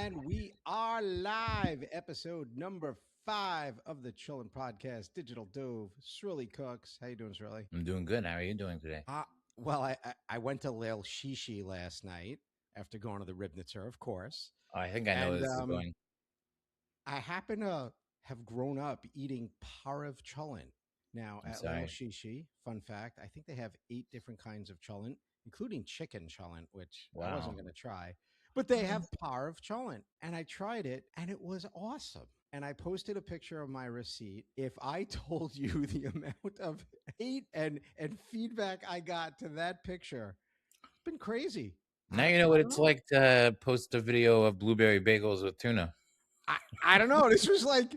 And we are live, episode number 5 of the Cholent Podcast. Digital Dove, Sruly Cooks. How you doing, Sruly? I'm doing good. How are you doing today? Well, I went to Lil Shishi last night after going to the Ribnitzer, of course. Oh, I think I know where And this is going. I happen to have grown up eating parav cholent. Now, I'm at Lil sorry. Shishi, fun fact, I think they have 8 different kinds of cholent, including chicken cholent, which I wasn't Wow. going to try. But they have parav cholent, and I tried it, and it was awesome. And I posted a picture of my receipt. If I told you the amount of hate and feedback I got to that picture, it's been crazy. Now you know what it's like to post a video of blueberry bagels with tuna. I don't know. This was like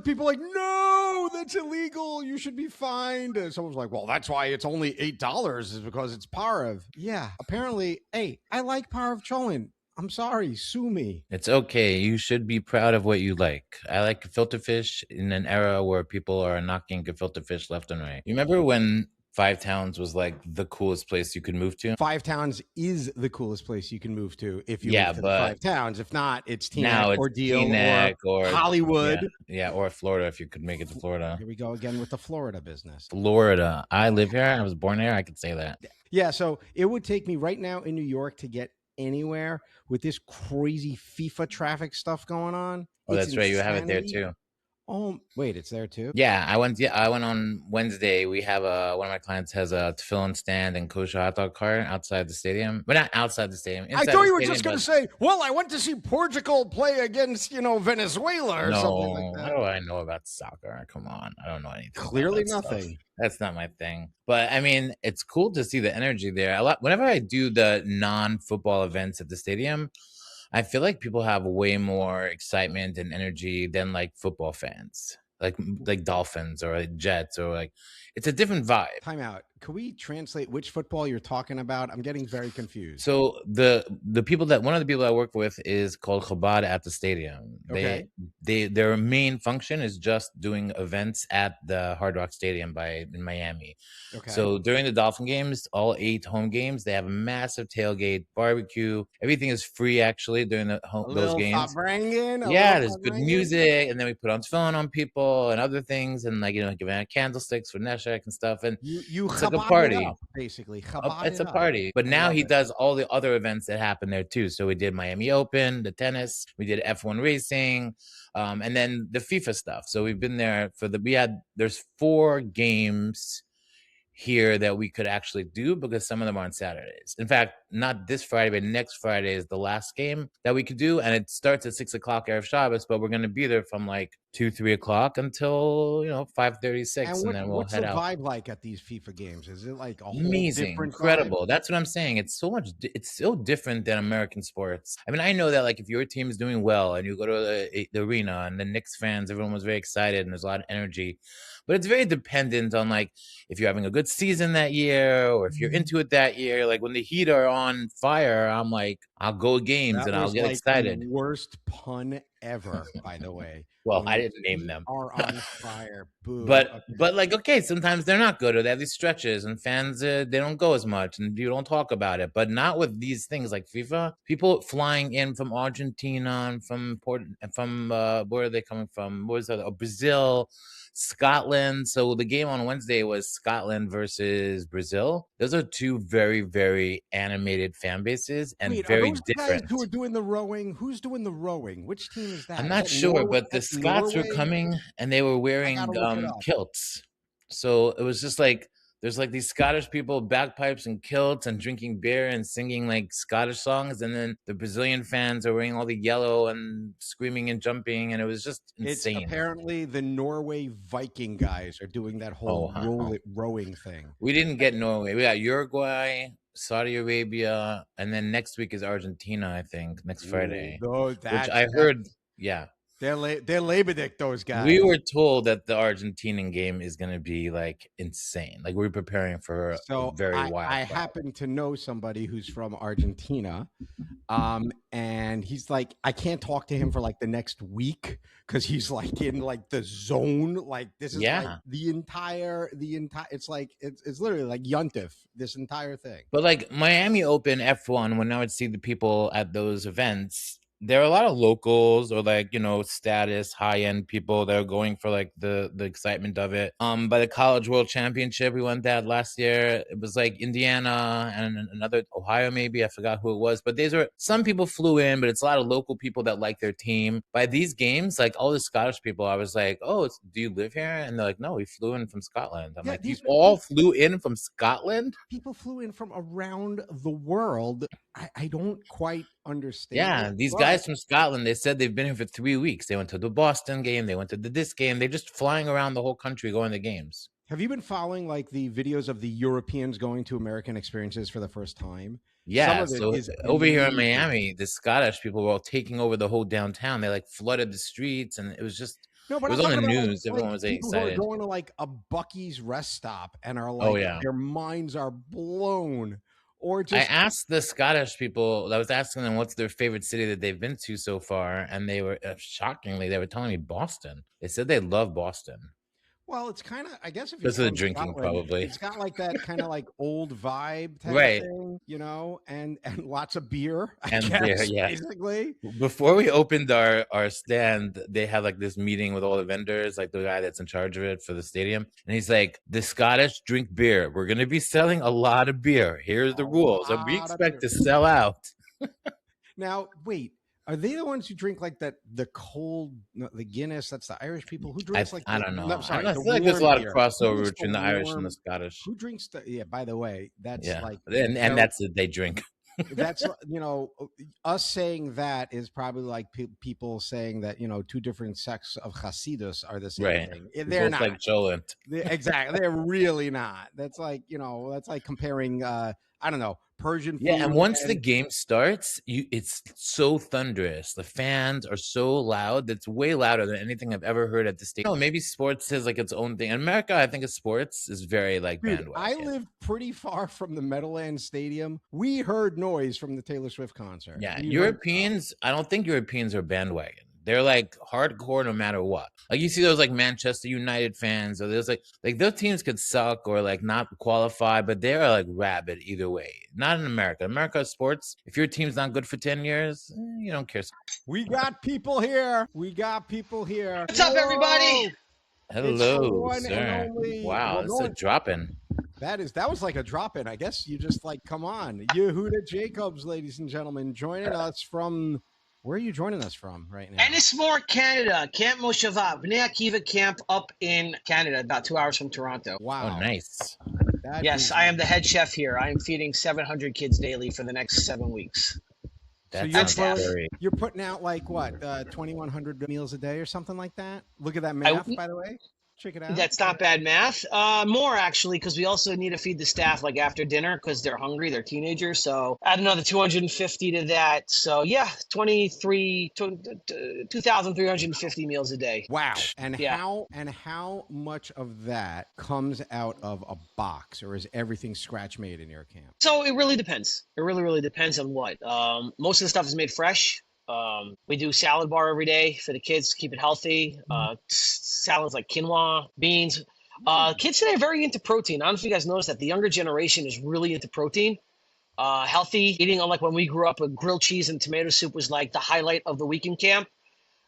people like, no, that's illegal. You should be fined. And someone was like, well, that's why it's only $8 is because it's parav. Yeah, apparently. Hey, I like parav cholent. I'm sorry, sue me. It's okay. You should be proud of what you like. I like gefilte fish in an era where people are knocking gefilte fish left and right. You remember when Five Towns was like the coolest place you could move to? Five Towns is the coolest place you can move to if you Yeah, move to the but Five Towns. If not, it's now Teaneck it's or Deal Teaneck or or Hollywood. Yeah, or Florida if you could make it to Florida. Here we go again with the Florida business. Florida. I live here. I was born here. I could say that. Yeah, so it would take me right now in New York to get anywhere with this crazy FIFA traffic stuff going on. Oh, It's that's right. You have it there insanity. too. Oh, wait, it's there too? Yeah, I went. Yeah, I went on Wednesday. We have one of my clients has a tefillin stand and kosher hot dog cart outside the stadium, but not outside the stadium. I Inside thought the you were stadium, just going but to say, well, I went to see Portugal play against, Venezuela or something like no. that. How do I know about soccer? Come on, I don't know anything. Clearly about that stuff. nothing. That's not my thing. But I mean, it's cool to see the energy there. A lot. Whenever I do the non-football events at the stadium, I feel like people have way more excitement and energy than like football fans. Like Dolphins or like Jets or like it's a different vibe. Time out. Could we translate which football you're talking about? I'm getting very confused. So the people that one of the people I work with is called Chabad at the stadium. Okay. Their main function is just doing events at the Hard Rock Stadium in Miami. Okay. So during the Dolphin games, all 8 home games, they have a massive tailgate, barbecue. Everything is free actually during those games. Yeah, there's good music, and then we put on phone on people and other things, and like giving out candlesticks for Neshek and stuff, and you it's like a Chabad party. it up, basically. It's a party. But now he does all the other events that happen there too. So we did Miami Open, the tennis, we did F1 racing, and then the FIFA stuff. So we've been there there's 4 games here that we could actually do because some of them are on Saturdays. In fact, not this Friday, but next Friday is the last game that we could do, and it starts at 6 o'clock Erev Shabbos. But we're going to be there from like 2-3 o'clock until 5:36, and then we'll head out. What's the vibe like at these FIFA games? Is it like a whole Amazing, different incredible? vibe? That's what I'm saying. It's so different than American sports. I mean, I know that like if your team is doing well and you go to the arena and the Knicks fans, everyone was very excited and there's a lot of energy. But it's very dependent on like if you're having a good season that year or if you're into it that year. Like when the Heat are on fire, I'm like, I'll go games and I'll get excited. The worst pun ever, by the way. Well, I didn't name them. Are on fire. Boo. But like, okay, sometimes they're not good or they have these stretches and fans, they don't go as much and you don't talk about it. But not with these things like FIFA. People flying in from Argentina and where are they coming from? Brazil, Scotland. So the game on Wednesday was Scotland versus Brazil. Those are 2 very, very animated fan bases and very are those different. Guys who are doing the rowing? Who's doing the rowing? Which team is that? I'm not sure, but the Scots were coming and they were wearing kilts. So it was just like there's like these Scottish people, bagpipes and kilts and drinking beer and singing like Scottish songs. And then the Brazilian fans are wearing all the yellow and screaming and jumping. And it was just insane. It's apparently the Norway Viking guys are doing that whole rowing thing. We didn't get Norway. We got Uruguay, Saudi Arabia, and then next week is Argentina, I think, next Friday. Which I heard, yeah. They're Labor Dick, those guys. We were told that the Argentinian game is going to be like insane. Like we're preparing for a very wild. I happen to know somebody who's from Argentina, and he's like, I can't talk to him for like the next week because he's like in like the zone. Like this is like the entire. It's like it's literally like Yontif. This entire thing. But like Miami Open F1, when I would see the people at those events, there are a lot of locals or like, you know, status, high-end people that are going for like the excitement of it. By the College World Championship, we went that last year. It was like Indiana and another Ohio, maybe. I forgot who it was. But some people flew in, but it's a lot of local people that like their team. By these games, like all the Scottish people, I was like, oh, do you live here? And they're like, no, we flew in from Scotland. I'm like, you all flew in from Scotland? People flew in from around the world. I don't quite understand. Yeah, these guys from Scotland, they said they've been here for 3 weeks. They went to the Boston game. They went to this game. They're just flying around the whole country going to games. Have you been following like the videos of the Europeans going to American experiences for the first time? Yeah, so over here in Miami, the Scottish people were all taking over the whole downtown. They like flooded the streets, and it was just it was on the news. Everyone was excited. People who are going to like a Buc-ee's rest stop and are like, their minds are blown. Or just I asked the Scottish people, I was asking them what's their favorite city that they've been to so far, and they were shockingly, they were telling me Boston. They said they love Boston. Well, it's kind of, I guess, if you're the drinking, Scotland, probably it's got like that kind of like old vibe type of thing, you know, and lots of beer, beer, yeah. Basically. Before we opened our stand, they had like this meeting with all the vendors, like the guy that's in charge of it for the stadium, and he's like, "The Scottish drink beer. We're going to be selling a lot of beer. Here's the rules, and we expect to sell out." Now, wait. Are they the ones who drink like the Guinness? That's the Irish people who drinks I don't know. I feel like there's a lot of crossover between the Irish and the Scottish. Who drinks by the way, that's like and that's it. They drink. That's us saying that is probably like people saying that two different sects of Hasidus are the same thing. They're not like Cholent. Exactly, they're really not. That's like that's like comparing I don't know, Persian food. Yeah, and once the game starts, it's so thunderous. The fans are so loud. That's way louder than anything I've ever heard at the stadium. Maybe sports is like its own thing. In America, I think sports is very like bandwagon. I live pretty far from the Meadowlands Stadium. We heard noise from the Taylor Swift concert. Yeah, Europeans, I don't think Europeans are bandwagon. They're like hardcore no matter what. Like you see those like Manchester United fans, or there's like those teams could suck or like not qualify, but they're like rabid either way. Not in America. America sports, if your team's not good for 10 years, you don't care. We got people here. What's up, everybody? Hello, sir. Wow, it's a drop-in. That was like a drop-in. I guess you just like, come on. Yehuda Jacobs, ladies and gentlemen, joining us from... Where are you joining us from right now? Ennismore, Canada. Camp Moshava. Bnei Akiva camp up in Canada, about 2 hours from Toronto. Wow. Oh, nice. Yes, I am the head chef here. I am feeding 700 kids daily for the next 7 weeks. You're putting out like what, 2,100 meals a day or something like that? Look at that math, by the way. Check it out. That's not bad math. More actually, because we also need to feed the staff like after dinner because they're hungry. They're teenagers. So add another 250 to that. So yeah, 2,350 meals a day. Wow. And how much of that comes out of a box, or is everything scratch made in your camp? So it really depends. It really depends on what. Most of the stuff is made fresh. We do salad bar every day for the kids to keep it healthy. Salads like quinoa, beans. Kids today are very into protein. I don't know if you guys noticed that the younger generation is really into protein. Healthy eating, unlike when we grew up, a grilled cheese and tomato soup was like the highlight of the weekend camp.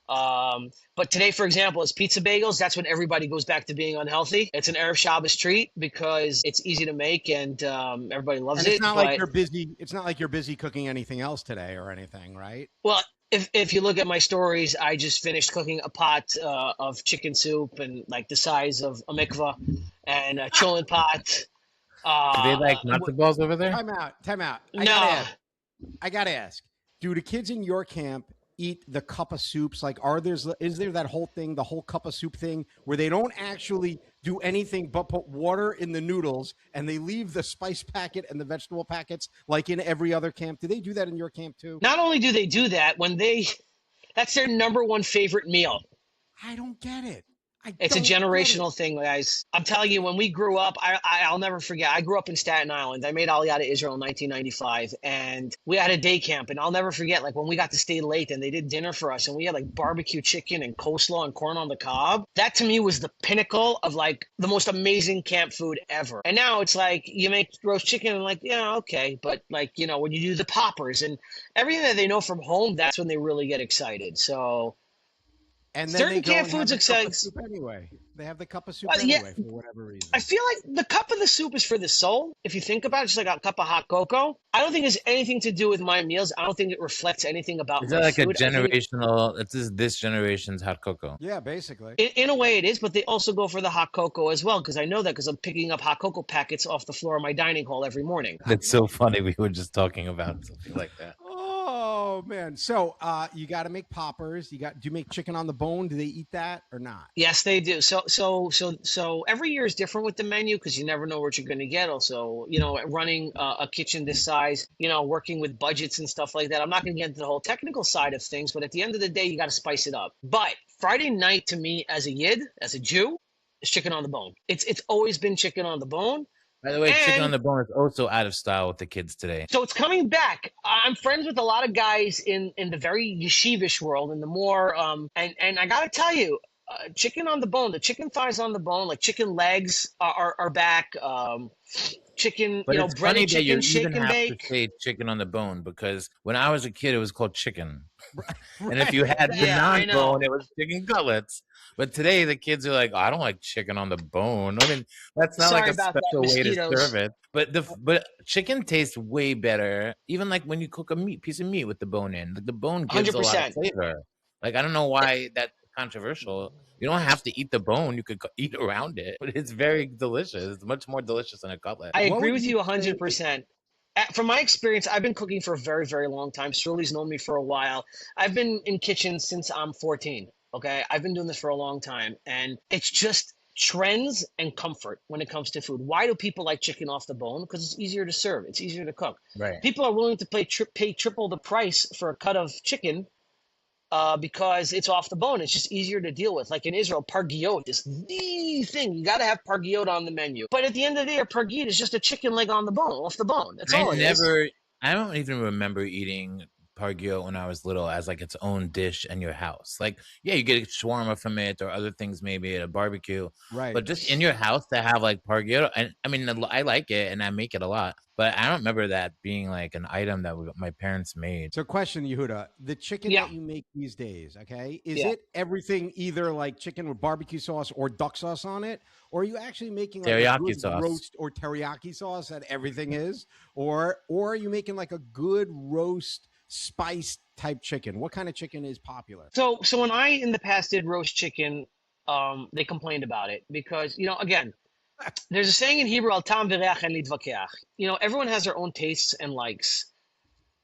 But today, for example, is pizza bagels. That's when everybody goes back to being unhealthy. It's an Erev Shabbos treat because it's easy to make and everybody loves it. It's not like you're busy. It's not like you're busy cooking anything else today or anything, right? Well, if you look at my stories, I just finished cooking a pot of chicken soup and like the size of a mikvah and a Cholent pot. Do they like matzo balls over there? Time out. I gotta ask. Do the kids in your camp eat the cup of soups? Like, is there that whole thing, the whole cup of soup thing, where they don't actually do anything but put water in the noodles and they leave the spice packet and the vegetable packets like in every other camp? Do they do that in your camp too? Not only do they do that, that's their number one favorite meal. I don't get it. It's a generational thing, guys. I'm telling you, when we grew up, I'll never forget. I grew up in Staten Island. I made Aliyah to Israel in 1995, and we had a day camp. And I'll never forget, like when we got to stay late and they did dinner for us, and we had like barbecue chicken and coleslaw and corn on the cob. That to me was the pinnacle of like the most amazing camp food ever. And now it's like you make roast chicken and like, yeah, okay, but like when you do the poppers and everything that they know from home, that's when they really get excited. So. And then certain camp foods exciting anyway. They have the cup of soup anyway for whatever reason. I feel like the cup of the soup is for the soul. If you think about it, just like a cup of hot cocoa. I don't think it's anything to do with my meals. I don't think it reflects anything about my food. Is that like a generational? It's this generation's hot cocoa. Yeah, basically. In a way, it is, but they also go for the hot cocoa as well because I know that because I'm picking up hot cocoa packets off the floor of my dining hall every morning. That's so funny. We were just talking about something like that. Oh man! So you got to make poppers. Do you make chicken on the bone? Do they eat that or not? Yes, they do. So every year is different with the menu because you never know what you're going to get. Also, running a kitchen this size, working with budgets and stuff like that. I'm not going to get into the whole technical side of things, but at the end of the day, you got to spice it up. But Friday night to me, as a Yid, as a Jew, is chicken on the bone. It's always been chicken on the bone. By the way, chicken on the bone is also out of style with the kids today. So it's coming back. I'm friends with a lot of guys in the very yeshivish world and the more and I gotta tell you, chicken on the bone, the chicken thighs on the bone, like chicken legs are back. Chicken, but it's breaded funny chicken, that shake you even and have bake. to say chicken on the bone because when I was a kid, it was called chicken, and if you had the non-bone, it was chicken cutlets. But today, the kids are like, oh, "I don't like chicken on the bone." I mean, that's not like a special way to serve it. But chicken tastes way better, even like when you cook a piece of meat with the bone in. Like the bone gives 100%. A lot of flavor. Like I don't know why that's controversial. You don't have to eat the bone. You could eat around it, but it's very delicious. It's much more delicious than a cutlet. I agree with you 100%. From my experience, I've been cooking for a very, very long time. Sruly's known me for a while. I've been in kitchens since I'm 14. Okay. I've been doing this for a long time and it's just trends and comfort when it comes to food. Why do people like chicken off the bone? Because it's easier to serve. It's easier to cook. Right. People are willing to pay triple the price for a cut of chicken because it's off the bone. It's just easier to deal with. Like in Israel, pargiot is the thing. You got to have pargiot on the menu. But at the end of the day, a pargiot is just a chicken leg on the bone, off the bone. That's all it is. I don't even remember eating pargiot when I was little as like its own dish in your house. Like, yeah, you get shawarma from it or other things maybe at a barbecue. Right. But just in your house to have like pargiot, and I mean, I like it and I make it a lot. But I don't remember that being like an item that my parents made. So question, Yehuda, the chicken that you make these days, okay, is it everything either like chicken with barbecue sauce or duck sauce on it? Or are you actually making like teriyaki a good sauce. Roast or teriyaki sauce that everything is? Or are you making like a good roast spice type chicken? What kind of chicken is popular? So when I in the past did roast chicken, they complained about it because, again, there's a saying in Hebrew, al tam v'reach en lidvakeach. Everyone has their own tastes and likes,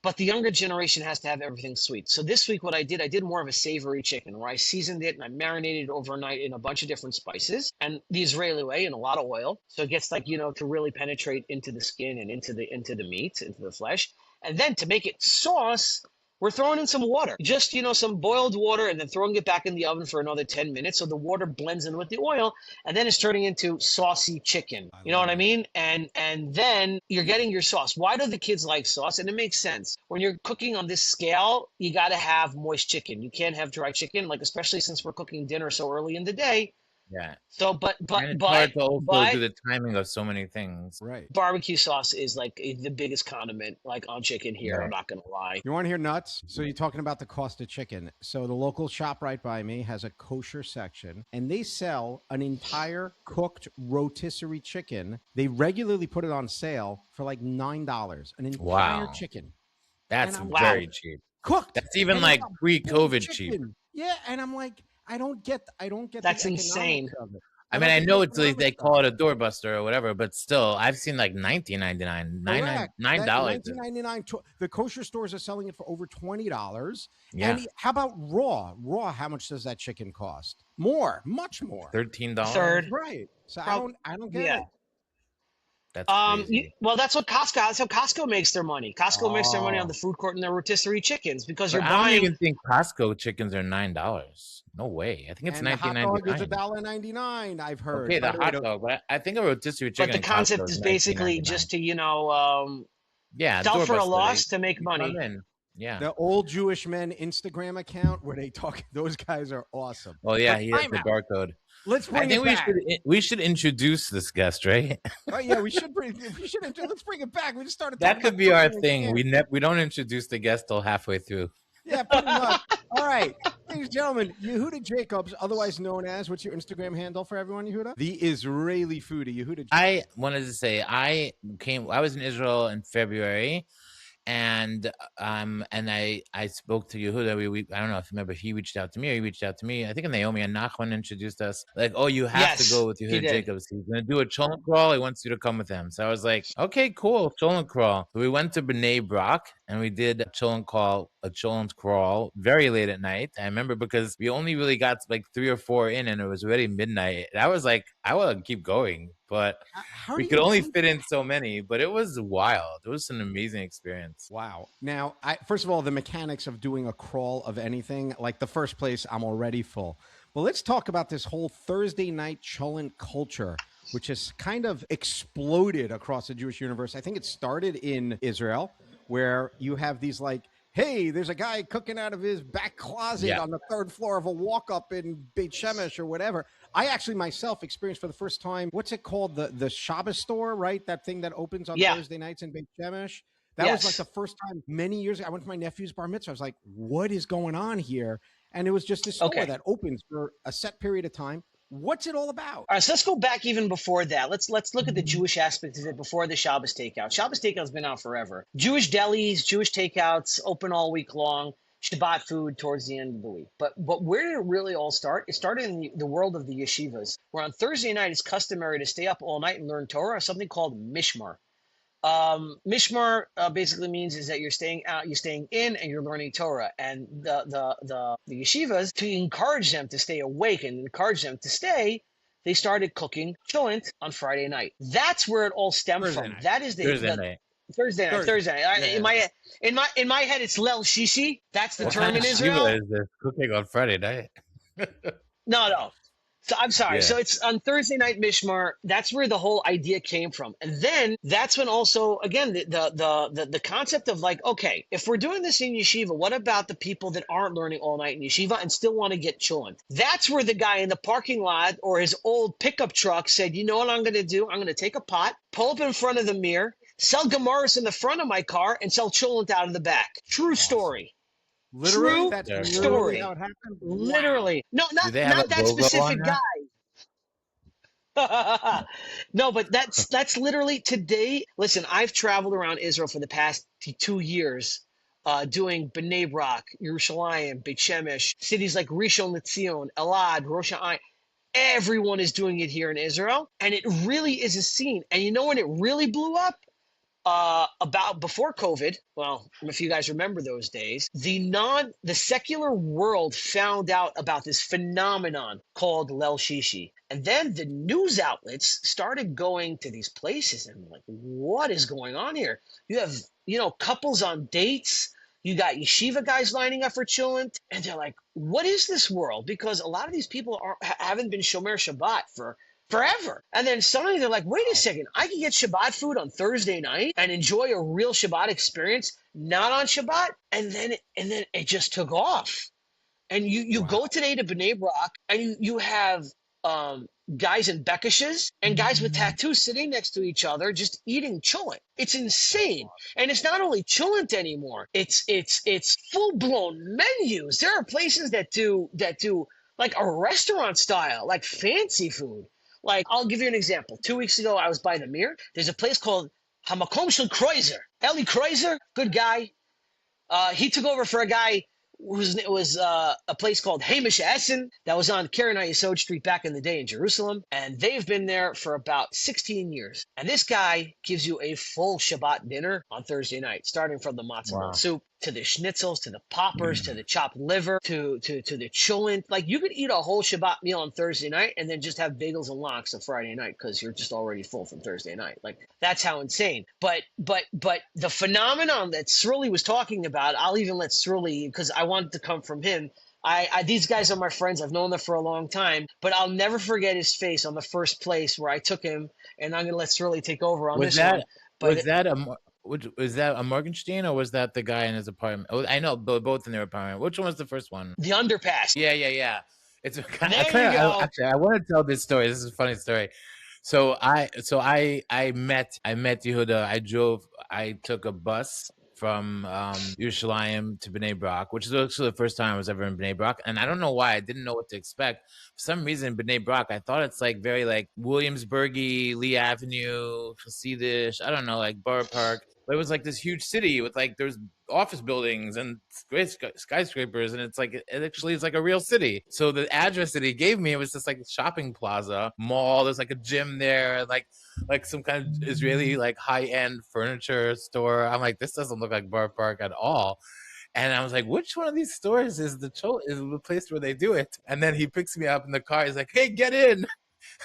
but the younger generation has to have everything sweet. So this week, what I did more of a savory chicken where I seasoned it and I marinated it overnight in a bunch of different spices and the Israeli way in a lot of oil. So it gets like, to really penetrate into the skin and into the meat, into the flesh. And then to make it sauce, we're throwing in some water, just, some boiled water and then throwing it back in the oven for another 10 minutes. So the water blends in with the oil and then it's turning into saucy chicken. You know what I mean? And then you're getting your sauce. Why do the kids like sauce? And it makes sense. When you're cooking on this scale, you got to have moist chicken. You can't have dry chicken, like especially since we're cooking dinner so early in the day. Yeah. So, but it's hard to also do the timing of so many things. Right. Barbecue sauce is like the biggest condiment, like on chicken here. Right. I'm not gonna lie. You want to hear nuts? So you're talking about the cost of chicken. So the local shop right by me has a kosher section, and they sell an entire cooked rotisserie chicken. They regularly put it on sale for like $9. An entire chicken. That's very cheap. Cooked. That's even like pre-COVID cheap. Yeah, and I'm like, I don't get. That's insane. I mean, I know it's like they call it a doorbuster or whatever, but still, I've seen like $19.99, $9. $19.99. The kosher stores are selling it for over $20. Yeah. And how about raw? Raw, how much does that chicken cost? More, much more. $13. Third. Right. So I don't get it. That's crazy. Well, that's what Costco. That's how Costco makes their money. Costco makes their money on the food court and their rotisserie chickens because But you're I don't buying. even think Costco chickens are $9. No way. I think it's And the hot dog is $19.99. $1.99. I've heard. Okay, the By way, hot dog, but I think a rotisserie chicken. But the in concept Costco is is basically $19.99. just to Yeah, sell for a doorbusters. loss to make money. Come in. Yeah. the old Jewish men Instagram account where they talk. Those guys are awesome. Oh yeah, But he has time the out. barcode. Let's I bring think it back. we should introduce this guest, right? Oh yeah, we should. Let's bring it back. We just started. That talking could about be our cooking thing. again. We don't introduce the guest till halfway through. Yeah, pretty much. All right, ladies and gentlemen, Yehuda Jacobs, otherwise known as, what's your Instagram handle for everyone, Yehuda? The Israeli Foodie, Yehuda Jacobs. I wanted to say I was in Israel in February, and I spoke to Yehuda. I don't know if you remember, he reached out to me or he reached out to me. I think Naomi and Nachman introduced us. Like, oh, you have to go with Yehuda Jacobs. He's gonna do a Cholent crawl. He wants you to come with him. So I was like, okay, cool, Cholent crawl. So we went to Bnei Brak and we did a Cholent crawl very late at night. I remember because we only really got like 3 or 4 in, and it was already midnight. And I was like, I want to keep going, but we could only fit in so many. But it was wild. It was an amazing experience. Wow. Now, first of all, the mechanics of doing a crawl of anything, like the first place, I'm already full. But let's talk about this whole Thursday night Cholent culture, which has kind of exploded across the Jewish universe. I think it started in Israel, where you have these like, hey, there's a guy cooking out of his back closet on the 3rd floor of a walk-up in Beit Shemesh or whatever. I actually myself experienced for the first time, what's it called? The Shabbos store, right? That thing that opens on Thursday nights in Beit Shemesh. That was like the first time many years ago. I went to my nephew's bar mitzvah. I was like, what is going on here? And it was just this store that opens for a set period of time. What's it all about? All right, so let's go back even before that. Let's look at the Jewish aspect of it before the Shabbos takeout. Shabbos takeout's been out forever. Jewish delis, Jewish takeouts open all week long. Shabbat food towards the end of the week. But where did it really all start? It started in the world of the yeshivas, where on Thursday night it's customary to stay up all night and learn Torah, something called mishmar. Mishmar basically means is that you're staying in, and you're learning Torah. And the yeshivas, to encourage them to stay awake and encourage them to stay, they started cooking cholent on Friday night. That's where it all stemmed from. That is Thursday night. Yeah. In my head, it's Lel Shishi. That's the term in Israel. Is this cooking on Friday night? No. So I'm sorry. Yeah. So it's on Thursday night Mishmar. That's where the whole idea came from. And then that's when also, again, the concept of like, okay, if we're doing this in yeshiva, what about the people that aren't learning all night in yeshiva and still want to get cholent? That's where the guy in the parking lot or his old pickup truck said, you know what I'm going to do? I'm going to take a pot, pull up in front of the mirror, sell Gemaras in the front of my car, and sell cholent out of the back. True story. Literally, that's story. How it happened? Literally. No, not that specific guy. No, but that's literally today. Listen, I've traveled around Israel for the past 2 years, doing Bnei Brak, Yerushalayim, Beit Shemesh, cities like Rishon LeZion, Elad, Rosh Hashanah. Everyone is doing it here in Israel, and it really is a scene. And you know when it really blew up? About before COVID, well, if you guys remember those days, the secular world found out about this phenomenon called Lel Shishi. And then the news outlets started going to these places and like, what is going on here? You have, couples on dates. You got yeshiva guys lining up for cholent, and they're like, what is this world? Because a lot of these people haven't been Shomer Shabbat for forever. And then suddenly they're like, wait a second, I can get Shabbat food on Thursday night and enjoy a real Shabbat experience, not on Shabbat. And then it just took off. And you go today to Bnei Brak and you have guys in Bekishes and guys with tattoos sitting next to each other just eating cholent. It's insane. And it's not only cholent anymore. It's full-blown menus. There are places that do like a restaurant style, like fancy food. Like, I'll give you an example. 2 weeks ago, I was by the Mir. There's a place called Hamakom Shel Kreuzer. Eli Kreuzer, good guy. He took over for a guy it was a place called Hamish Essen that was on Keren HaYesod Street back in the day in Jerusalem. And they've been there for about 16 years. And this guy gives you a full Shabbat dinner on Thursday night, starting from the matzah soup to the schnitzels, to the poppers, to the chopped liver, to the cholent. Like you could eat a whole Shabbat meal on Thursday night and then just have bagels and lox on Friday night because you're just already full from Thursday night. Like that's how insane. But the phenomenon that Sruly was talking about, I'll even let Sruly, because I wanted to come from him. These guys are my friends. I've known them for a long time, but I'll never forget his face on the first place where I took him, and I'm gonna let Sruly take over on this one. But was that a Morgenstein or was that the guy in his apartment? Oh, I know, both in their apartment. Which one was the first one? The underpass. Yeah. It's There you go. Actually, I want to tell this story. This is a funny story. So I met Yehuda. I took a bus from Yerushalayim to Bnei Brak, which is actually the first time I was ever in Bnei Brak. And I don't know why. I didn't know what to expect. For some reason, Bnei Brak, I thought it's like very like Williamsburgy, Lee Avenue, Hasidish, I don't know, like Borough Park. But it was like this huge city with like, there's office buildings and skyscrapers, and it's like, it actually is like a real city. So the address that he gave me, it was just like a shopping plaza, mall. There's like a gym there, like some kind of Israeli like high-end furniture store. I'm like, this doesn't look like Borough Park at all. And I was like, which one of these stores is the place where they do it? And then he picks me up in the car. He's like, hey, get in.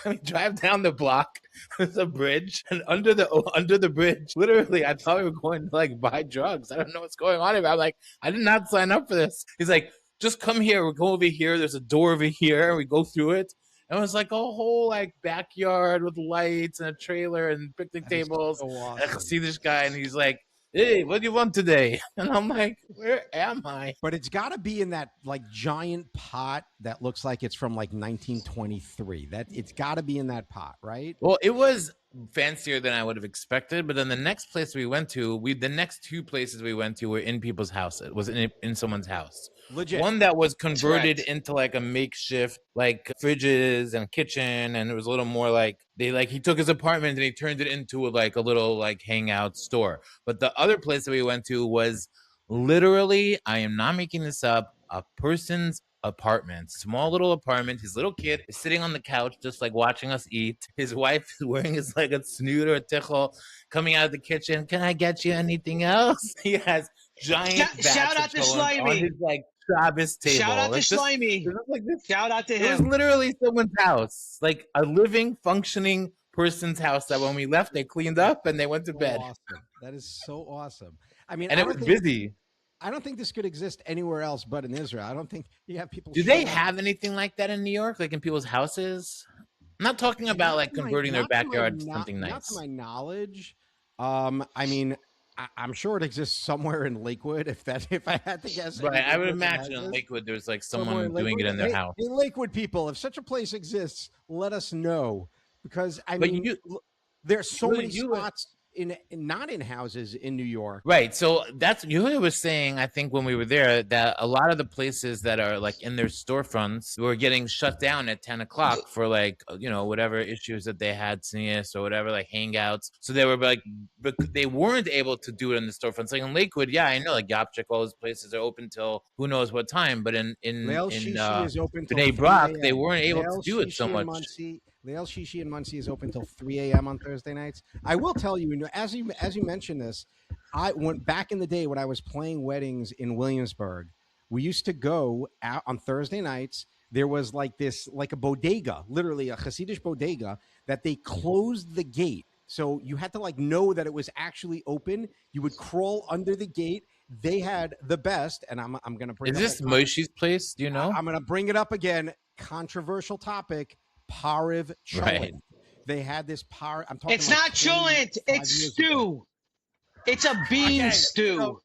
We drive down the block. There's a bridge, and under the bridge, literally, I thought we were going to like buy drugs. I don't know what's going on here. I'm like, I did not sign up for this. He's like, just come here. We'll go over here. There's a door over here. We go through it. And it was like a whole like backyard with lights and a trailer and picnic tables. So awesome. And I see this guy, and he's like, hey, what do you want today? And I'm like, where am I? But it's got to be in that like giant pot that looks like it's from like 1923. That it's got to be in that pot, right? Well, it was fancier than I would have expected. But then the next place we went to, the next two places we went to were in people's house. It was in someone's house. Legit. One that was converted into like a makeshift like fridges and kitchen, and it was a little more like he took his apartment and he turned it into a little like hangout store. But the other place that we went to was literally, I am not making this up, a person's apartment, small little apartment. His little kid is sitting on the couch just like watching us eat. His wife is wearing his like a snoot or a tichel, coming out of the kitchen. Can I get you anything else? He has giant shout out to Slimy on his like Shabbos table. Shout out to Slimy. Shout out to him. It was literally someone's house, like a living, functioning person's house that when we left, they cleaned up and they went to bed. Awesome. That is so awesome. I mean, and it was busy. I don't think this could exist anywhere else but in Israel. I don't think you have people. Do they have anything like that in New York, like in people's houses? I'm not talking about like converting their backyard to something nice. Not to my knowledge. I mean, I'm sure it exists somewhere in Lakewood. If I had to guess, right? I would imagine in Lakewood there's like someone doing it in their house. In Lakewood, people, if such a place exists, let us know, because I mean, there's so many spots not in houses in New York. Right. So that's Yehuda was saying, I think when we were there, that a lot of the places that are like in their storefronts were getting shut down at 10 o'clock for like, whatever issues that they had, sneeze or whatever, like hangouts. So they were like, but they weren't able to do it in the storefronts. Like in Lakewood, yeah, I know, like Yapchik, all those places are open till who knows what time. But in Bnei Brak, they weren't able to do it so much. Leil Shishi in Monsey is open till 3 a.m. on Thursday nights. I will tell you, as you mentioned this, I went back in the day when I was playing weddings in Williamsburg. We used to go out on Thursday nights. There was like a bodega, literally a Hasidish bodega, that they closed the gate. So you had to like know that it was actually open. You would crawl under the gate. They had the best, and I'm going to bring it up. Is this Moshe's place? Do you know? I'm going to bring it up again. Controversial topic. Pariv Cholent. Right. They had this Pariv. I'm talking. It's not Cholent. It's stew. It's a bean stew.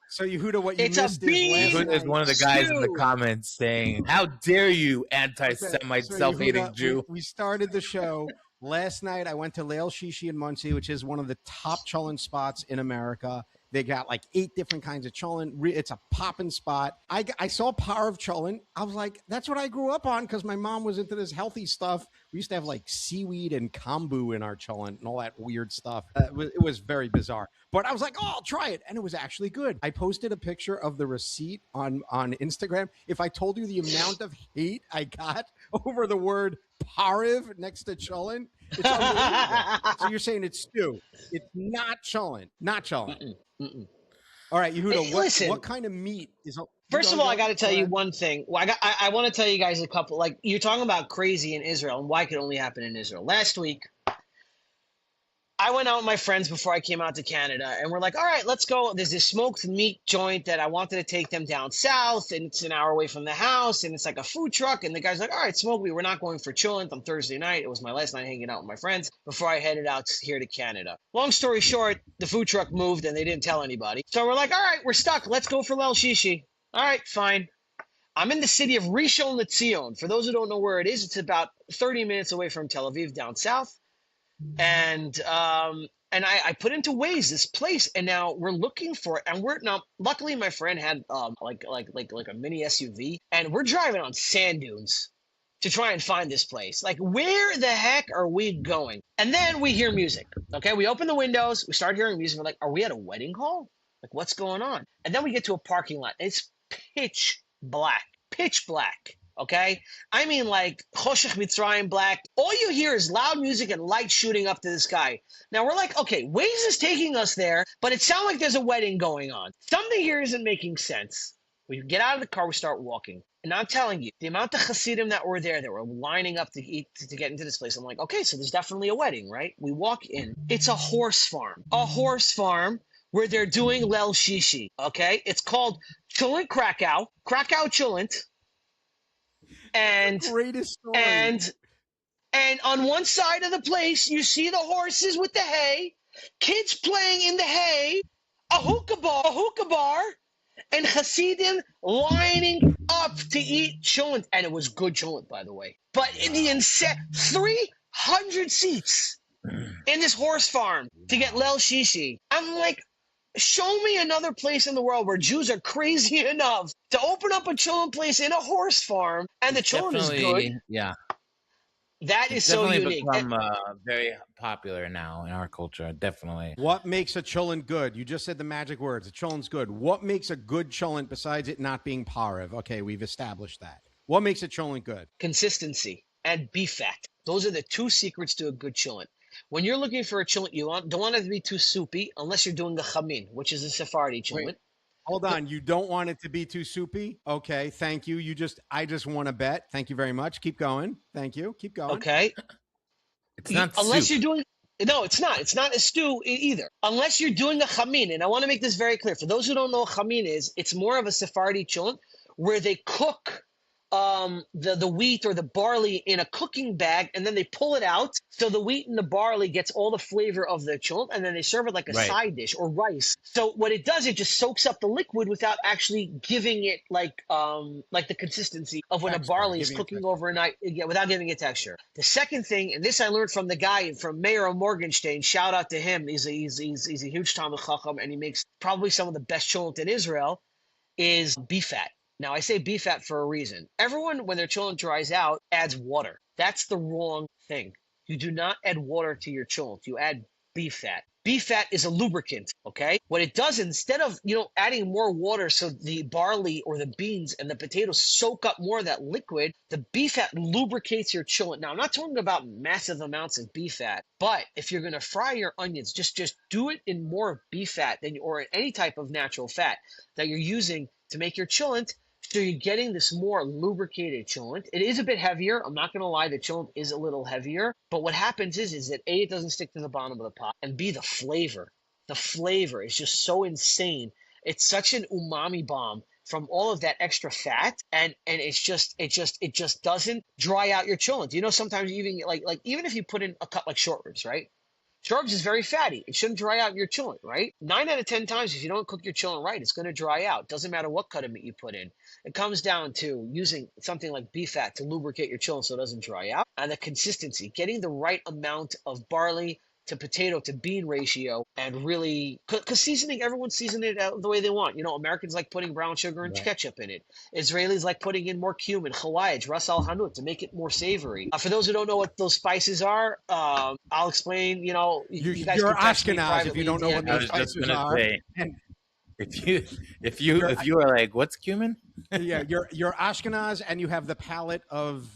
So Yehuda, what you missed is one of the guys in the comments saying, "How dare you, anti-Semite, self-hating Jew?" We started the show last night. I went to Leil Shishi in Monsey, which is one of the top Cholent spots in America. They got like 8 different kinds of cholent. It's a popping spot. I saw Pariv Cholent. I was like, that's what I grew up on because my mom was into this healthy stuff. We used to have like seaweed and kombu in our cholent and all that weird stuff. It was very bizarre. But I was like, oh, I'll try it. And it was actually good. I posted a picture of the receipt on Instagram. If I told you the amount of hate I got over the word Pariv next to cholent, it's unbelievable. So you're saying it's stew. It's not cholent. Not cholent. Mm-mm. All right, Yehuda, Listen, what kind of meat is? First of all, I got to tell you one thing. Well, I want to tell you guys a couple. Like, you're talking about crazy in Israel and why it could only happen in Israel. Last week, I went out with my friends before I came out to Canada, and we're like, all right, let's go. There's this smoked meat joint that I wanted to take them down south, and it's an hour away from the house, and it's like a food truck. And the guy's like, all right, smoke me. We're not going for Cholent on Thursday night. It was my last night hanging out with my friends before I headed out here to Canada. Long story short, the food truck moved, and they didn't tell anybody. So we're like, all right, we're stuck. Let's go for Lel Shishi. All right, fine. I'm in the city of Rishon LeZion. For those who don't know where it is, it's about 30 minutes away from Tel Aviv down south. And I put into Waze this place, and now we're looking for it. And luckily my friend had like a mini SUV, and we're driving on sand dunes to try and find this place. Like, where the heck are we going? And then we hear music. Okay, we open the windows, we start hearing music. We're like, are we at a wedding hall? Like, what's going on? And then we get to a parking lot. It's pitch black. Okay, I mean, like Choshech Mitzrayim black. All you hear is loud music and lights shooting up to the sky. Now we're like, okay, Waze is taking us there, but it sounds like there's a wedding going on. Something here isn't making sense. We get out of the car, we start walking, and I'm telling you, the amount of Hasidim that were there that were lining up to get into this place. I'm like, okay, so there's definitely a wedding, right? We walk in. It's a horse farm where they're doing Lel Shishi. Okay, it's called Cholent Krakow Cholent. And greatest story. And on one side of the place, you see the horses with the hay, kids playing in the hay, a hookah bar, and Hasidim lining up to eat cholent. And it was good cholent, by the way. But in the 300 seats in this horse farm to get Lel Shishi. I'm like, show me another place in the world where Jews are crazy enough to open up a cholent place in a horse farm, and the cholent is good. Yeah, that is so unique. It's definitely become very popular now in our culture. Definitely. What makes a cholent good? You just said the magic words. A cholent's good. What makes a good cholent besides it not being parav? Okay, we've established that. What makes a cholent good? Consistency and beef fat. Those are the two secrets to a good cholent. When you're looking for a cholent, you don't want it to be too soupy unless you're doing the chamin, which is a Sephardi cholent. Wait, hold on. You don't want it to be too soupy? Okay, thank you. I just want to bet. Thank you very much. Keep going. Thank you. Keep going. Okay. It's not unless soup. You're doing no, it's not. It's not a stew either. Unless you're doing a chamin, and I want to make this very clear. For those who don't know what chamin is, it's more of a Sephardi cholent where they cook the wheat or the barley in a cooking bag, and then they pull it out so the wheat and the barley gets all the flavor of the cholent, and then they serve it like a side dish or rice. So what it does, it just soaks up the liquid without actually giving it like the consistency of when texture, a barley is cooking overnight, without giving it texture. The second thing, and this I learned from the guy from Mayor of Morgenstein, shout out to him, he's a huge Talmid Chacham, and he makes probably some of the best cholent in Israel, is beef fat. Now, I say beef fat for a reason. Everyone, when their cholent dries out, adds water. That's the wrong thing. You do not add water to your cholent. You add beef fat. Beef fat is a lubricant, okay? What it does, instead of, adding more water so the barley or the beans and the potatoes soak up more of that liquid, the beef fat lubricates your cholent. Now, I'm not talking about massive amounts of beef fat, but if you're going to fry your onions, just do it in more beef fat or in any type of natural fat that you're using to make your cholent. So you're getting this more lubricated cholent. It is a bit heavier. I'm not going to lie. The cholent is a little heavier. But what happens is that A, it doesn't stick to the bottom of the pot, and B, the flavor. The flavor is just so insane. It's such an umami bomb from all of that extra fat, and it just doesn't dry out your cholent. Sometimes even even if you put in a cut like short ribs, right? Short ribs is very fatty. It shouldn't dry out your cholent, right? 9 out of 10 times, if you don't cook your cholent right, it's going to dry out. Doesn't matter what cut of meat you put in. It comes down to using something like beef fat to lubricate your cholent so it doesn't dry out. And the consistency, getting the right amount of barley to potato to bean ratio, and really, because seasoning, everyone's seasoning it the way they want. Americans like putting brown sugar and ketchup in it. Israelis like putting in more cumin, chawaj, ras al hanut to make it more savory. For those who don't know what those spices are, I'll explain. You guys you're can text me Ashkenaz privately. if you don't know what those spices are. And if you are like, what's cumin? Yeah, you're Ashkenaz and you have the palate of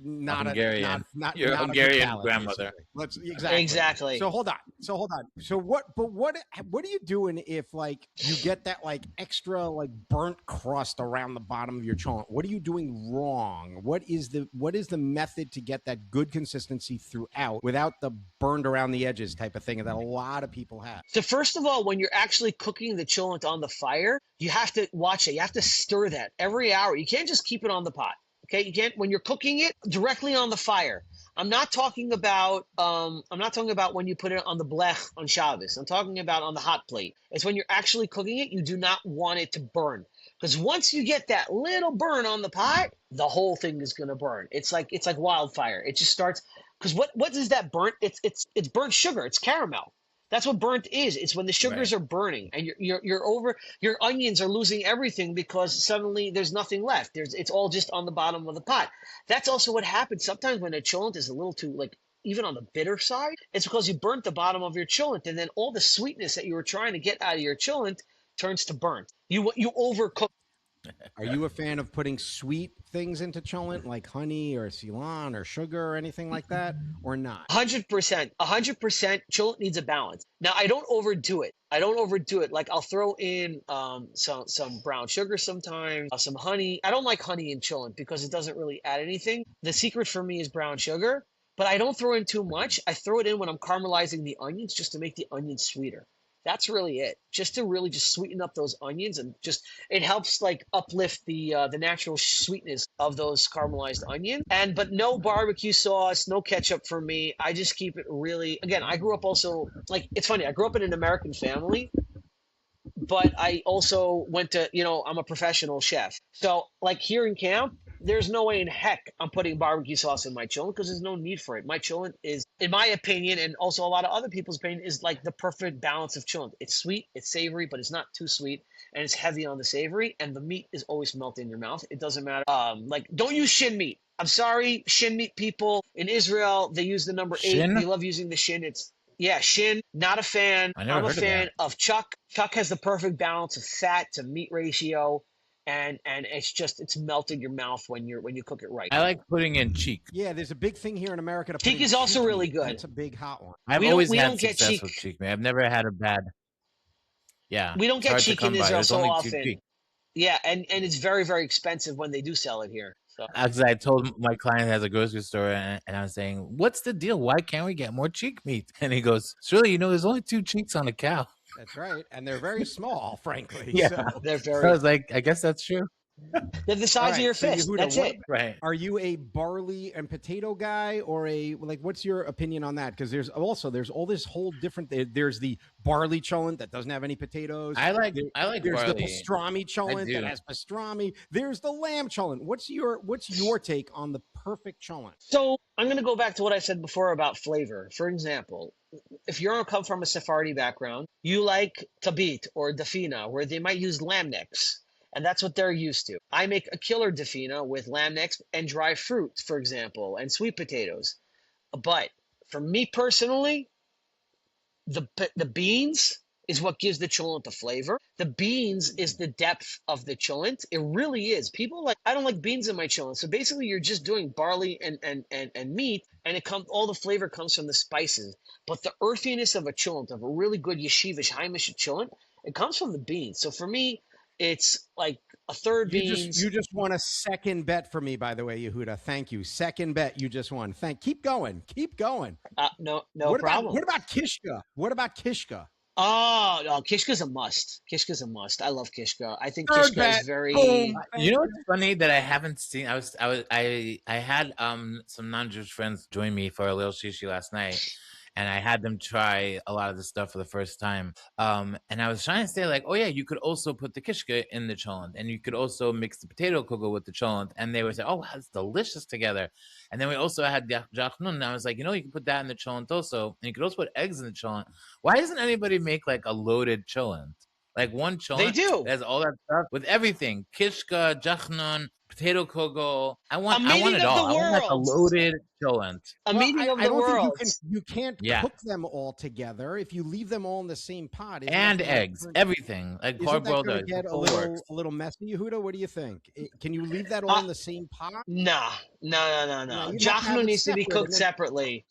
not Hungarian. not Your not Hungarian a good palate, grandmother. Let's Exactly. So hold on. So what are you doing if like you get that like extra like burnt crust around the bottom of your cholent? What are you doing wrong? What is the method to get that good consistency throughout without the burned around the edges type of thing that a lot of people have? So first of all, when you're actually cooking the cholent on the fire, you have to watch it. You have to stir that every hour. You can't just keep it on the pot. Okay, you can't when you're cooking it directly on the fire. I'm not talking about when you put it on the blech on Shabbos. I'm talking about on the hot plate. It's when you're actually cooking it, you do not want it to burn. Because once you get that little burn on the pot, the whole thing is gonna burn. It's like wildfire. It just starts because what is that burnt? It's burnt sugar, it's caramel. That's what burnt is. It's when the sugars are burning and your onions are losing everything because suddenly there's nothing left. It's all just on the bottom of the pot. That's also what happens sometimes when a cholent is a little too like even on the bitter side. It's because you burnt the bottom of your cholent and then all the sweetness that you were trying to get out of your cholent turns to burnt. You overcook. Are you a fan of putting sweet things into cholent like honey or Ceylon or sugar or anything like that, or not? 100%. Cholent needs a balance. Now I don't overdo it. Like I'll throw in some brown sugar sometimes, some honey. I don't like honey in cholent because it doesn't really add anything. The secret for me is brown sugar, but I don't throw in too much. I throw it in when I'm caramelizing the onions just to make the onions sweeter. That's really it. Just to really just sweeten up those onions and just it helps like uplift the natural sweetness of those caramelized onions. But no barbecue sauce, no ketchup for me. I just keep it really. Again, I grew up also like it's funny. I grew up in an American family, but I also went to I'm a professional chef. So like here in camp, there's no way in heck I'm putting barbecue sauce in my cholent because there's no need for it. My cholent is, in my opinion, and also a lot of other people's opinion, is like the perfect balance of cholent. It's sweet, it's savory, but it's not too sweet, and it's heavy on the savory, and the meat is always melting in your mouth. It doesn't matter. Like don't use shin meat. I'm sorry, shin meat people in Israel, they use the number 8. Shin? They love using the shin. Shin. Not a fan. I'm a fan of chuck. Chuck has the perfect balance of fat to meat ratio. And it's melting your mouth when you cook it right. I like putting in cheek. Yeah, there's a big thing here in America. Cheek is also really good. It's a big hot one. I've always had success with cheek, man. I've never had a bad. Yeah, we don't get cheek in Israel so often. Yeah, and it's very, very expensive when they do sell it here. So. As I told my client has a grocery store, and I was saying, "What's the deal? Why can't we get more cheek meat?" And he goes, "Surely, there's only 2 cheeks on a cow." That's right, and they're very small, frankly. Yeah, so. They're very. So I was like, I guess that's true. They're the size of your fist. Yehuda, that's it. Right. Are you a barley and potato guy, or what's your opinion on that? Because there's all this whole different. There's the barley cholent that doesn't have any potatoes. I like There's barley. the pastrami cholent that has pastrami. There's the lamb cholent. What's your take on the perfect cholent? So I'm going to go back to what I said before about flavor. For example, if you come from a Sephardi background, you like tabit or dafina, where they might use lamb necks. And that's what they're used to. I make a killer dafina with lamb necks and dry fruit, for example, and sweet potatoes. But for me personally, the beans is what gives the cholent the flavor. The beans is the depth of the cholent. It really is. People I don't like beans in my cholent. So basically you're just doing barley and meat, and all the flavor comes from the spices. But the earthiness of a cholent, of a really good yeshivish, heimish cholent, it comes from the beans. So for me, it's like a third beans. You just won a second bet for me, by the way, Yehuda. Thank you. Second bet you just won. Keep going. No problem. What about kishka? Oh, no, kishka's a must. I love kishka. I think kishka is very. You know what's funny that I haven't seen? I had some non-Jewish friends join me for a little shishi last night. And I had them try a lot of the stuff for the first time. And I was trying to say, like, oh, yeah, you could also put the kishka in the cholent. And you could also mix the potato kugel with the cholent. And they would say, oh, that's delicious together. And then we also had jachnun. And I was like, you can put that in the cholent also. And you could also put eggs in the cholent. Why doesn't anybody make, like, a loaded cholent? Like one cholent. They do. Has all that stuff with everything. Kishka, jachnon, potato kugel. I want it all. I want like a loaded cholent. A meeting of the world. You can't cook them all together. If you leave them all in the same pot. And eggs, everything. Like hard-boiled eggs. Get a little messy, Yehuda? What do you think? Can you leave that all in the same pot? No. Jachnon needs to be cooked separately.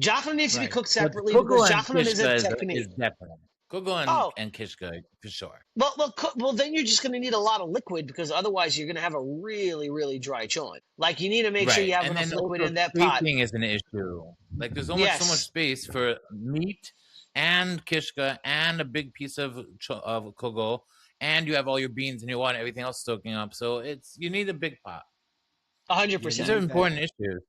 Jachnon needs to be cooked separately because jachnon is a technique. Is definitely. Kugel and kishka for sure. Well, then you're just going to need a lot of liquid because otherwise you're going to have a really, really dry cholent. Like you need to make sure you have enough liquid in that pot. Spacing is an issue. Like there's almost so much space for meat and kishka and a big piece of kugel, and you have all your beans and you want everything else soaking up. So you need a big pot. 100%. These are important issues.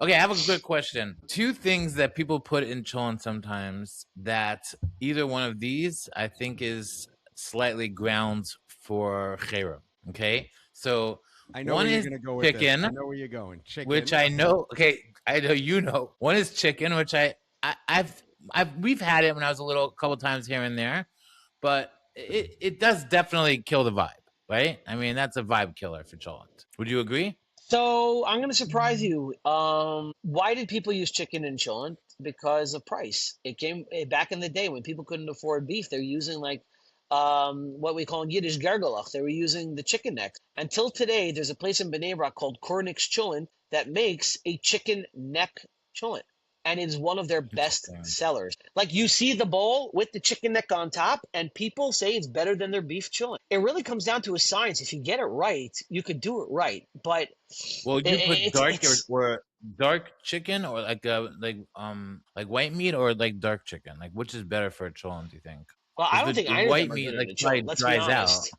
Okay, I have a good question. 2 things that people put in cholent sometimes that either one of these I think is slightly grounds for cherem. Okay, so I know one where is you're gonna go with chicken. This. I know where you're going. Chicken, which I know. Okay, I know you know. One is chicken, which we've had it when I was a couple times here and there, but it does definitely kill the vibe, right? I mean, that's a vibe killer for cholent. Would you agree? So I'm going to surprise you. Why did people use chicken in cholent? Because of price. It came back in the day when people couldn't afford beef. They're using like what we call in Yiddish gargalach. They were using the chicken neck. Until today, there's a place in Bnei Brak called Kornick's Cholent that makes a chicken neck cholent. And it is one of their best sellers. Like you see the bowl with the chicken neck on top, and people say it's better than their beef cholent. It really comes down to a science. If you get it right, you could do it right. But you put dark chicken or like white meat or like dark chicken. Like which is better for a cholent? Do you think? Well, I don't think either white of them meat are good like dries out.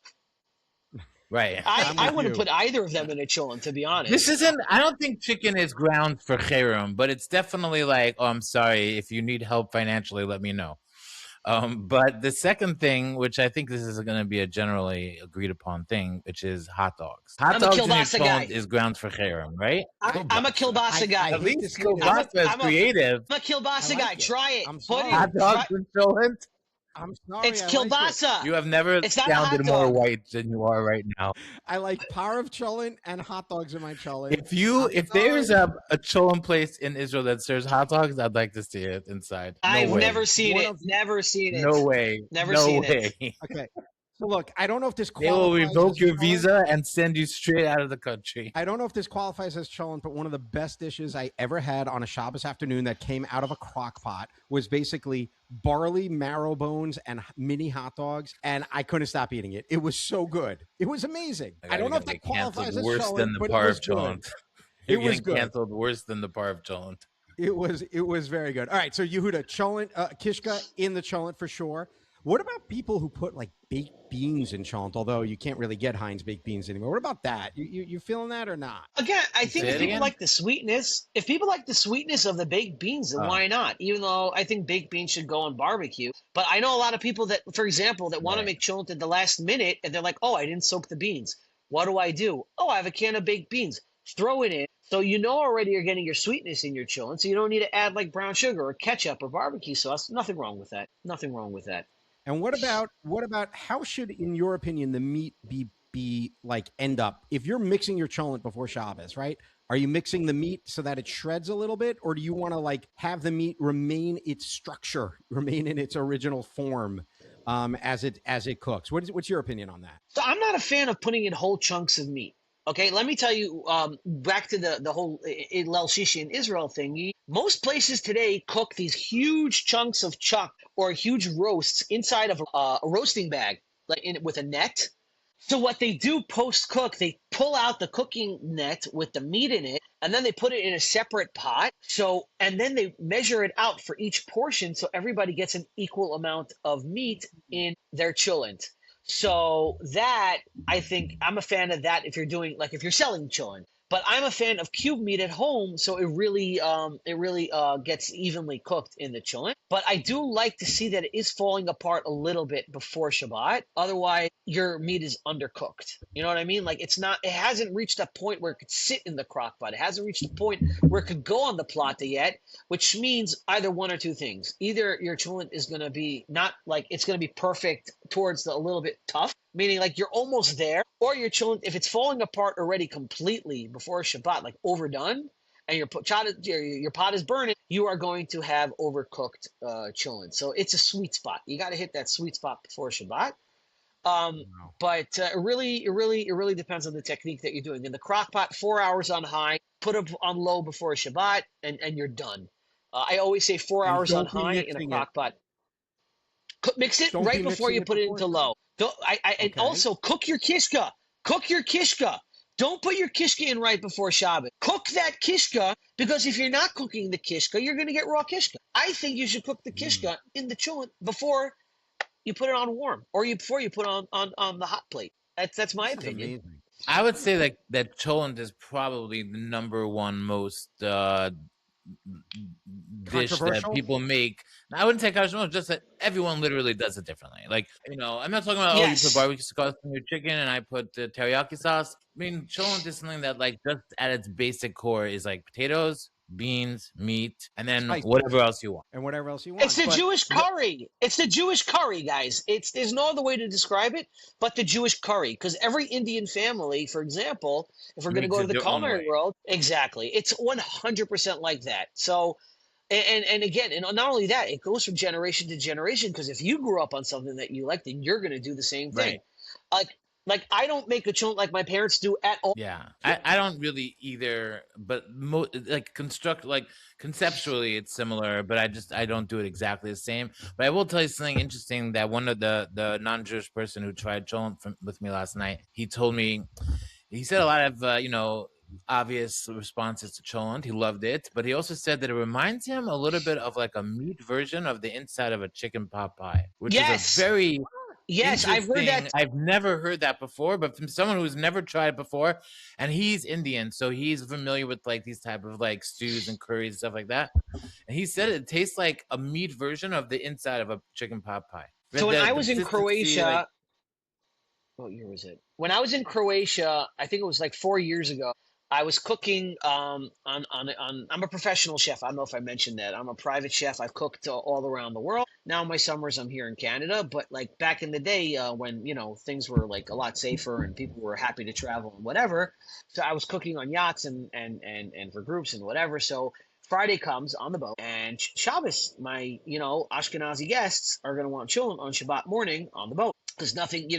Right. I wouldn't put either of them in a cholent, to be honest. I don't think chicken is ground for cherem, but it's definitely like, oh, I'm sorry. If you need help financially, let me know. But the second thing, which I think this is going to be a generally agreed upon thing, which is hot dogs. Hot dogs in your cholent is grounds for cherem, right? I'm a kielbasa guy. At least kielbasa is creative. I'm a kielbasa guy. Try it. Hot dogs in cholent? I'm sorry. It's kielbasa. You have never sounded more white than you are right now. I like par of cholent and hot dogs in my cholent. If there's a cholent place in Israel that serves hot dogs, I'd like to see it inside. I've never seen it. Never seen it. No way. Never seen it. Okay. So look, I don't know if this qualifies. They will revoke your visa and send you straight out of the country. I don't know if this qualifies as cholent, but one of the best dishes I ever had on a Shabbos afternoon that came out of a crock pot was basically barley marrow bones and mini hot dogs, and I couldn't stop eating it. It was so good. It was amazing. I don't know if that qualifies as worse cholent, than the but par it was of cholent. It was good. Canceled worse than the par of cholent. It was very good. All right, so Yehuda, cholent, kishka in the cholent for sure. What about people who put like baked beans in cholent? Although you can't really get Heinz baked beans anymore. What about that? You feeling that or not? Again, I think if people like the sweetness, of the baked beans, then why not? Even though I think baked beans should go on barbecue. But I know a lot of people that, for example, that want to make cholent at the last minute, and they're like, "Oh, I didn't soak the beans. What do I do? Oh, I have a can of baked beans. Throw it in." So you know already you're getting your sweetness in your cholent, so you don't need to add like brown sugar or ketchup or barbecue sauce. Nothing wrong with that. Nothing wrong with that. And what about how should, in your opinion, the meat be like end up? If you're mixing your cholent before Shabbos, right? Are you mixing the meat so that it shreds a little bit, or do you want to like have the meat remain its structure, remain in its original form as it cooks? What's your opinion on that? So I'm not a fan of putting in whole chunks of meat. Okay, let me tell you, back to the whole Leil Shishi in Israel thing. Most places today cook these huge chunks of chuck or huge roasts inside of a roasting bag, like with a net. So what they do post-cook, they pull out the cooking net with the meat in it, and then they put it in a separate pot. And then they measure it out for each portion so everybody gets an equal amount of meat in their cholent. So that, I think, I'm a fan of that if you're selling cholent. But I'm a fan of cube meat at home, so it really gets evenly cooked in the cholent. But I do like to see that it is falling apart a little bit before Shabbat. Otherwise, your meat is undercooked. You know what I mean? Like it hasn't reached a point where it could sit in the crock pot. It hasn't reached a point where it could go on the plata yet, which means either one or two things. Either your cholent is going to be not like it's going to be perfect towards a little bit tough, meaning like you're almost there, or your cholent, if it's falling apart already completely before Shabbat, like overdone, and your pot is burning, you are going to have overcooked cholent. So it's a sweet spot. You got to hit that sweet spot before Shabbat. But it really depends on the technique that you're doing. In the crock pot, 4 hours on high, put it on low before Shabbat, and you're done. I always say 4 hours on high in a crock pot. Mix it right before you put it into low. And also cook your kishka. Cook your kishka. Don't put your kishka in right before Shabbos. Cook that kishka, because if you're not cooking the kishka, you're going to get raw kishka. I think you should cook the kishka in the cholent before you put it on warm, or before you put it on the hot plate. That's my opinion. Amazing. I would say that cholent is probably the number one most dish that people make. I wouldn't say controversial, just that everyone literally does it differently. Like, I'm not talking about, you put barbecue sauce on your chicken and I put the teriyaki sauce. I mean, cholent is something that, like, just at its basic core is like potatoes, beans, meat, and then whatever else you want. And whatever else you want. It's the Jewish curry. It's the Jewish curry, guys. There's no other way to describe it but the Jewish curry. Because every Indian family, for example, if we're going to go to the culinary world, exactly, it's 100% like that. So, and again, and not only that, it goes from generation to generation. Because if you grew up on something that you like, then you're going to do the same thing. Right. Like I don't make a cholent like my parents do at all. Yeah, I don't really either, but conceptually it's similar, but I don't do it exactly the same. But I will tell you something interesting, that one of the non-Jewish person who tried cholent with me last night, he told me, he said a lot of obvious responses to cholent. He loved it, but he also said that it reminds him a little bit of like a meat version of the inside of a chicken pot pie, which is a very I've heard that. I've never heard that before, but from someone who's never tried it before, and he's Indian, so he's familiar with like these type of like stews and curries and stuff like that. And he said it tastes like a meat version of the inside of a chicken pot pie. So when I was in Croatia, what year was it? When I was in Croatia, I think it was like 4 years ago. I was cooking I'm a professional chef. I don't know if I mentioned that. I'm a private chef. I've cooked all around the world. Now my summers I'm here in Canada, but like back in the day when things were like a lot safer and people were happy to travel and whatever. So I was cooking on yachts and for groups and whatever. So Friday comes on the boat, and Shabbos, my Ashkenazi guests are going to want cholent on Shabbat morning on the boat, because nothing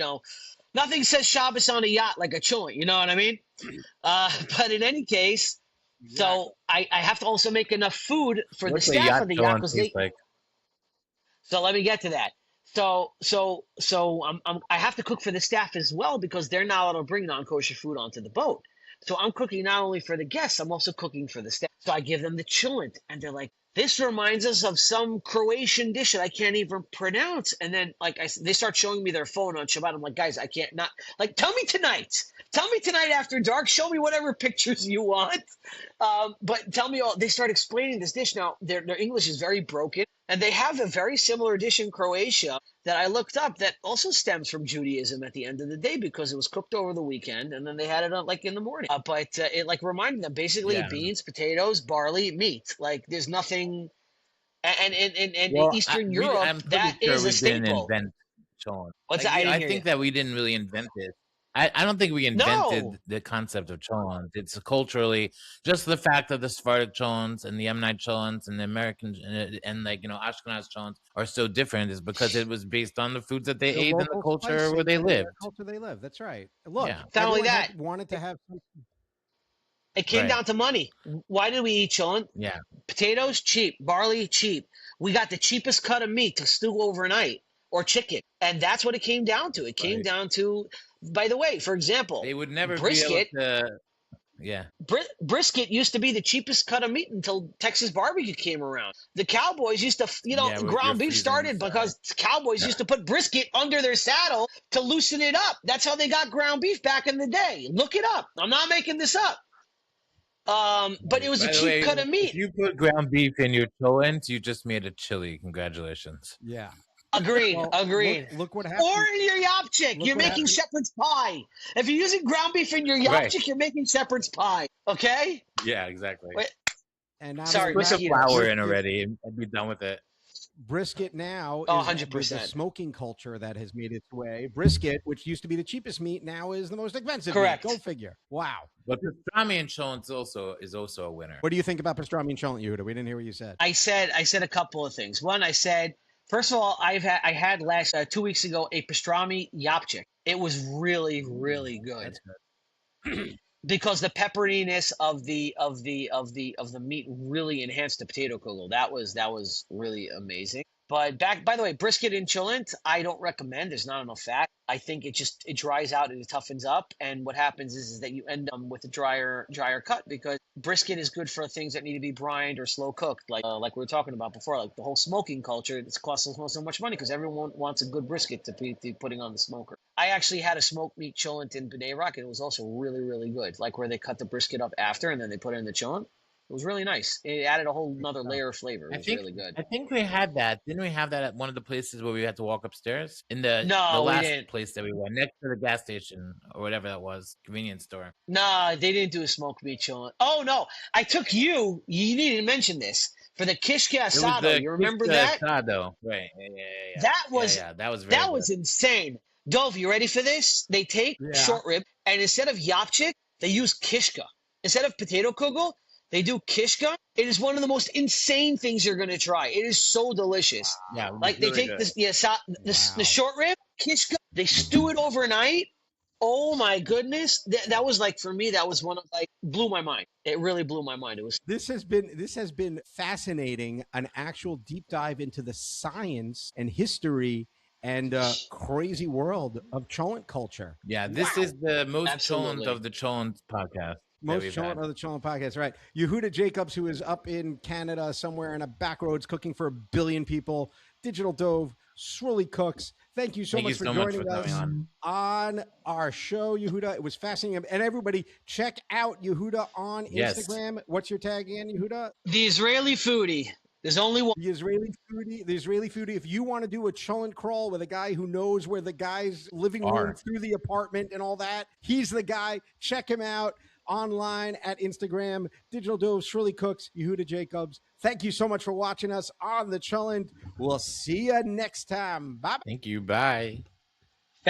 says Shabbos on a yacht like a cholent, you know what I mean? But in any case, so I have to also make enough food for the staff of the yacht. So let me get to that. So I have to cook for the staff as well, because they're not allowed to bring non-kosher food onto the boat. So I'm cooking not only for the guests, I'm also cooking for the staff. So I give them the cholent, and they're like, this reminds us of some Croatian dish that I can't even pronounce. And then they start showing me their phone on Shabbat. I'm like, guys, I can't not, like, tell me tonight after dark, show me whatever pictures you want. But tell me they start explaining this dish. Now their English is very broken, and they have a very similar dish in Croatia that I looked up that also stems from Judaism at the end of the day, because it was cooked over the weekend and then they had it on in the morning. But it reminded them basically beans, potatoes, barley, meat. Like there's nothing. And in Eastern Europe, that is a staple. I think that we didn't really invent it. I don't think we invented the concept of cholent. It's culturally just the fact of the Sephardic cholents and the Yemenite cholents and the American and Ashkenaz cholents are so different is because it was based on the foods that they ate and the culture where they lived. That's right. Look, not only that, wanted to have. It came down to money. Why did we eat cholent? Yeah, potatoes cheap, barley cheap. We got the cheapest cut of meat to stew overnight, or chicken, and that's what it came down to. It came down to. By the way, for example, they would never brisket. Be able to, brisket used to be the cheapest cut of meat until Texas barbecue came around. The cowboys used to, ground beef started because cowboys used to put brisket under their saddle to loosen it up. That's how they got ground beef back in the day. Look it up. I'm not making this up. But it was a cheap cut of meat. If you put ground beef in your cholent, you just made a chili. Congratulations. Yeah. Agreed. Agreed. Look what happened. Or in your yapchik, you're making shepherd's pie. If you're using ground beef in your yapchik, you're making shepherd's pie. Okay? Yeah, exactly. Wait. And now Sorry, put the flour in already and be done with it. Brisket now is 100%. The smoking culture that has made its way. Brisket, which used to be the cheapest meat, now is the most expensive. Correct. Meat. Go figure. Wow. But pastrami and cholent is also a winner. What do you think about pastrami and cholent, Yehuda? We didn't hear what you said. I said a couple of things. One, I said, first of all, I had last 2 weeks ago a pastrami yapchik. It was really, really good. That's good. Because the pepperiness of the meat really enhanced the potato kugel. That was really amazing. But by the way, brisket in cholent, I don't recommend. There's not enough fat. I think it dries out and it toughens up. And what happens is that you end up with a drier cut, because brisket is good for things that need to be brined or slow cooked, like we were talking about before, like the whole smoking culture. It's costing so much money because everyone wants a good brisket to be putting on the smoker. I actually had a smoked meat cholent in Bnei Brak, and it was also really, really good. Like where they cut the brisket up after and then they put it in the cholent. It was really nice. It added a whole another layer of flavor. It was really good. I think we had that. Didn't we have that at one of the places where we had to walk upstairs? In the last we didn't. Place that we went, next to the gas station or whatever that was, convenience store. Nah, they didn't do a smoked meat cholent. Oh, no. I took you needed to mention this, for the kishke asado. You remember that? Asado. Right. Yeah. That was, that was insane. Dov, you ready for this? They take short rib, and instead of yapchik, they use kishke. Instead of potato kugel, they do kishka. It is one of the most insane things you're going to try. It is so delicious. Yeah, like they take the short rib, kishka, they stew it overnight. Oh my goodness. That was like, for me, that was one of blew my mind. It really blew my mind. This has been fascinating, an actual deep dive into the science and history and crazy world of cholent culture. Yeah, this is the most cholent of the Cholent podcast. Most Cholent of the Cholent Podcast, right? Yehuda Jacobs, who is up in Canada somewhere in a back roads cooking for 1 billion people. Digital Dove, Sruly Cooks. Thank you so much for joining us on our show, Yehuda. It was fascinating. And everybody, check out Yehuda on Instagram. What's your tag again, Yehuda? The Israeli Foodie. There's only one. The Israeli Foodie. If you want to do a cholent crawl with a guy who knows where the guy's living room through the apartment and all that, he's the guy. Check him out online at Instagram. Digital Dove, Sruly Cooks, Yehuda Jacobs. Thank you so much for watching us on the Cholent. We'll see you next time. Bye. Thank you. Bye.